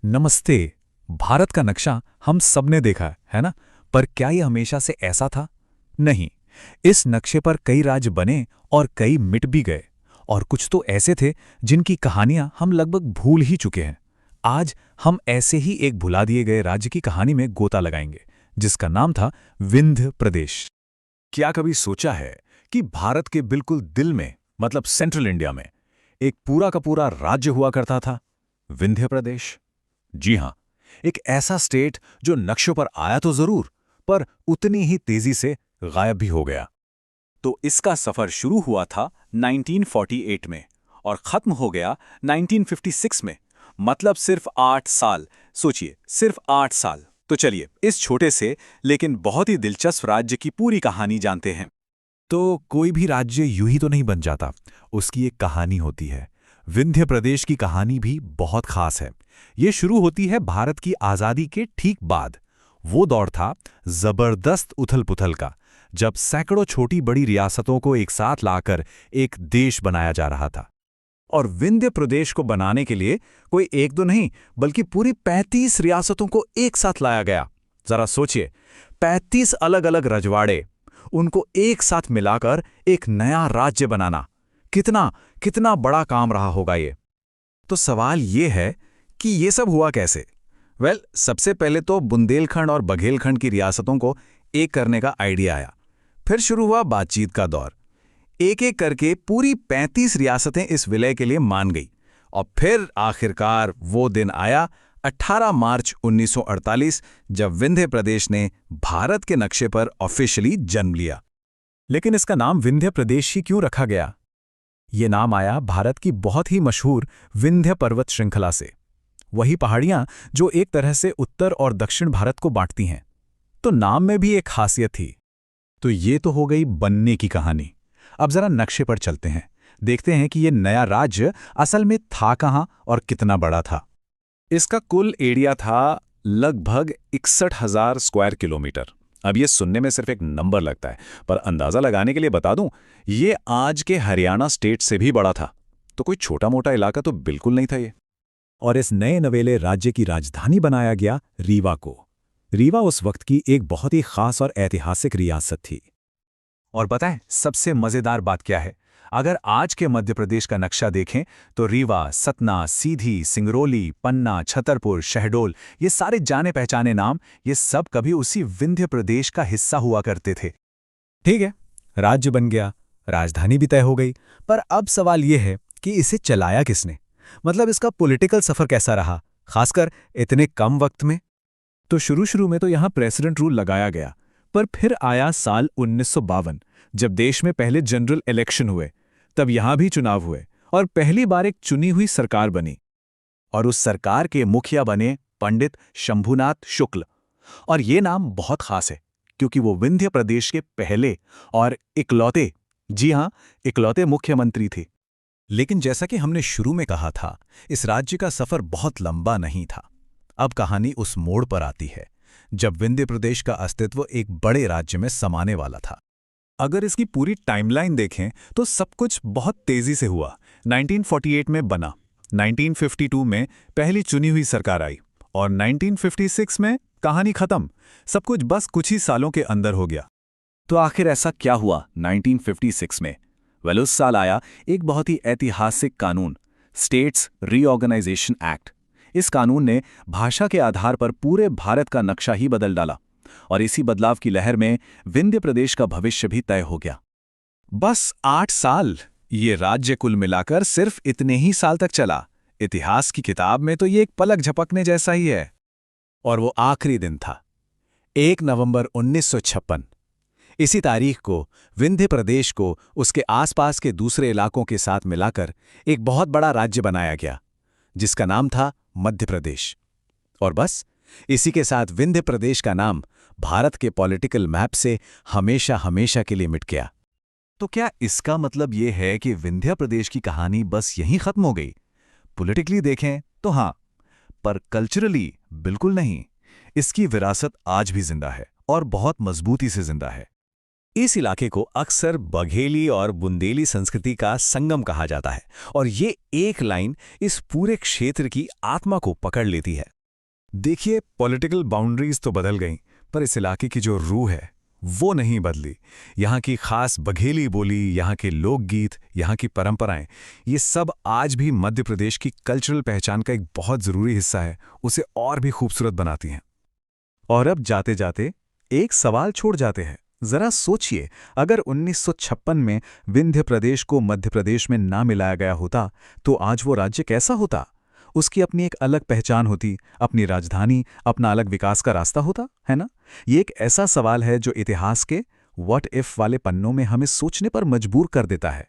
नमस्ते। भारत का नक्शा हम सबने देखा है ना? पर क्या ये हमेशा से ऐसा था? नहीं। इस नक्शे पर कई राज्य बने और कई मिट भी गए। और कुछ तो ऐसे थे जिनकी कहानियां हम लगभग भूल ही चुके हैं। आज हम ऐसे ही एक भुला दिए गए राज्य की कहानी में गोता लगाएंगे, जिसका नाम था विंध्य प्रदेश। क्या कभी सोचा है कि भारत के बिल्कुल दिल में, मतलब सेंट्रल इंडिया में, एक पूरा का पूरा राज्य हुआ करता था, विंध्य प्रदेश? जी हां, एक ऐसा स्टेट जो नक्शों पर आया तो जरूर, पर उतनी ही तेजी से गायब भी हो गया। तो इसका सफर शुरू हुआ था 1948 में और खत्म हो गया 1956 में। मतलब सिर्फ 8 साल। सोचिए, सिर्फ 8 साल। तो चलिए इस छोटे से लेकिन बहुत ही दिलचस्प राज्य की पूरी कहानी जानते हैं। तो कोई भी राज्य यूं ही तो नहीं बन जाता, उसकी एक कहानी होती है। विंध्य प्रदेश की कहानी भी बहुत खास है। ये शुरू होती है भारत की आज़ादी के ठीक बाद। वो दौर था जबरदस्त उथल-पुथल का, जब सैकड़ों छोटी बड़ी रियासतों को एक साथ लाकर एक देश बनाया जा रहा था। और विंध्य प्रदेश को बनाने के लिए कोई एक दो नहीं, बल्कि पूरी 35 रियासतों को एक साथ लाया गया। जरा सोचिए, 35 अलग-अलग रजवाड़े, उनको एक साथ मिलाकर एक नया राज्य बनाना, कितना कितना बड़ा काम रहा होगा ये। तो सवाल ये है कि ये सब हुआ कैसे? सबसे पहले तो बुंदेलखंड और बघेलखंड की रियासतों को एक करने का आइडिया आया। फिर शुरू हुआ बातचीत का दौर। एक एक करके पूरी 35 रियासतें इस विलय के लिए मान गई। और फिर आखिरकार वो दिन आया, 18 मार्च 1948, जब विंध्य प्रदेश ने भारत के नक्शे पर ऑफिशियली जन्म लिया। लेकिन इसका नाम विंध्य प्रदेश ही क्यों रखा गया? ये नाम आया भारत की बहुत ही मशहूर विंध्य पर्वत श्रृंखला से। वही पहाड़ियां जो एक तरह से उत्तर और दक्षिण भारत को बांटती हैं। तो नाम में भी एक खासियत थी। तो ये तो हो गई बनने की कहानी। अब जरा नक्शे पर चलते हैं, देखते हैं कि ये नया राज्य असल में था कहां और कितना बड़ा था। इसका कुल एरिया था लगभग 61,000 स्क्वायर किलोमीटर। अब ये सुनने में सिर्फ एक नंबर लगता है, पर अंदाजा लगाने के लिए बता दूं, ये आज के हरियाणा स्टेट से भी बड़ा था। तो कोई छोटा मोटा इलाका तो बिल्कुल नहीं था ये। और इस नए नवेले राज्य की राजधानी बनाया गया रीवा को। रीवा उस वक्त की एक बहुत ही खास और ऐतिहासिक रियासत थी। और पता है सबसे मजेदार बात क्या है? अगर आज के मध्य प्रदेश का नक्शा देखें तो रीवा, सतना, सीधी, सिंगरौली, पन्ना, छतरपुर, शहडोल, ये सारे जाने पहचाने नाम, ये सब कभी उसी विंध्य प्रदेश का हिस्सा हुआ करते थे। ठीक है, राज्य बन गया, राजधानी भी तय हो गई, पर अब सवाल ये है कि इसे चलाया किसने? मतलब इसका पॉलिटिकल सफर कैसा रहा, खासकर इतने कम वक्त में? तो शुरू में तो यहाँ प्रेसिडेंट रूल लगाया गया, पर फिर आया साल 1952, जब देश में पहले जनरल इलेक्शन हुए। तब यहाँ भी चुनाव हुए और पहली बार एक चुनी हुई सरकार बनी। और उस सरकार के मुखिया बने पंडित शंभुनाथ शुक्ल। और ये नाम बहुत खास है, क्योंकि वो विंध्य प्रदेश के पहले और इकलौते, जी हां, इकलौते मुख्यमंत्री थे। लेकिन जैसा कि हमने शुरू में कहा था, इस राज्य का सफर बहुत लंबा नहीं था। अब कहानी उस मोड़ पर आती है जब विंध्य प्रदेश का अस्तित्व एक बड़े राज्य में समाने वाला था। अगर इसकी पूरी टाइमलाइन देखें तो सब कुछ बहुत तेजी से हुआ। 1948 में बना, 1952 में पहली चुनी हुई सरकार आई और 1956 में कहानी खत्म। सब कुछ बस कुछ ही सालों के अंदर हो गया। तो आखिर ऐसा क्या हुआ 1956 में? उस साल आया एक बहुत ही ऐतिहासिक कानून, स्टेट्स रीऑर्गेनाइजेशन एक्ट। इस कानून ने भाषा के आधार पर पूरे भारत का नक्शा ही बदल डाला और इसी बदलाव की लहर में विंध्य प्रदेश का भविष्य भी तय हो गया। बस 8 साल, ये राज्य कुल मिलाकर सिर्फ इतने ही साल तक चला। इतिहास की किताब में तो ये एक पलक झपकने जैसा ही है। और वो आखिरी दिन था 1 नवंबर 1956। इसी तारीख को विंध्य प्रदेश को उसके आसपास के दूसरे इलाकों के साथ मिलाकर एक बहुत बड़ा राज्य बनाया गया, जिसका नाम था मध्य प्रदेश। और बस इसी के साथ विंध्य प्रदेश का नाम भारत के पॉलिटिकल मैप से हमेशा हमेशा के लिए मिट गया। तो क्या इसका मतलब ये है कि विंध्य प्रदेश की कहानी बस यहीं खत्म हो गई? पॉलिटिकली देखें तो हाँ, पर कल्चरली बिल्कुल नहीं। इसकी विरासत आज भी जिंदा है और बहुत मजबूती से जिंदा है। इस इलाके को अक्सर बघेली और बुंदेली संस्कृति का संगम कहा जाता है और ये एक लाइन इस पूरे क्षेत्र की आत्मा को पकड़ लेती है। देखिए, पॉलिटिकल बाउंड्रीज तो बदल गईं, पर इस इलाके की जो रूह है वो नहीं बदली। यहाँ की खास बघेली बोली, यहाँ के लोकगीत, यहाँ की परंपराएं, ये सब आज भी मध्य प्रदेश की कल्चरल पहचान का एक बहुत ज़रूरी हिस्सा है, उसे और भी खूबसूरत बनाती हैं। और अब जाते जाते एक सवाल छोड़ जाते हैं। जरा सोचिए, अगर 1956 में विंध्य प्रदेश को मध्य प्रदेश में ना मिलाया गया होता तो आज वो राज्य कैसा होता? उसकी अपनी एक अलग पहचान होती, अपनी राजधानी, अपना अलग विकास का रास्ता होता, है ना? ये एक ऐसा सवाल है जो इतिहास के व्हाट इफ वाले पन्नों में हमें सोचने पर मजबूर कर देता है।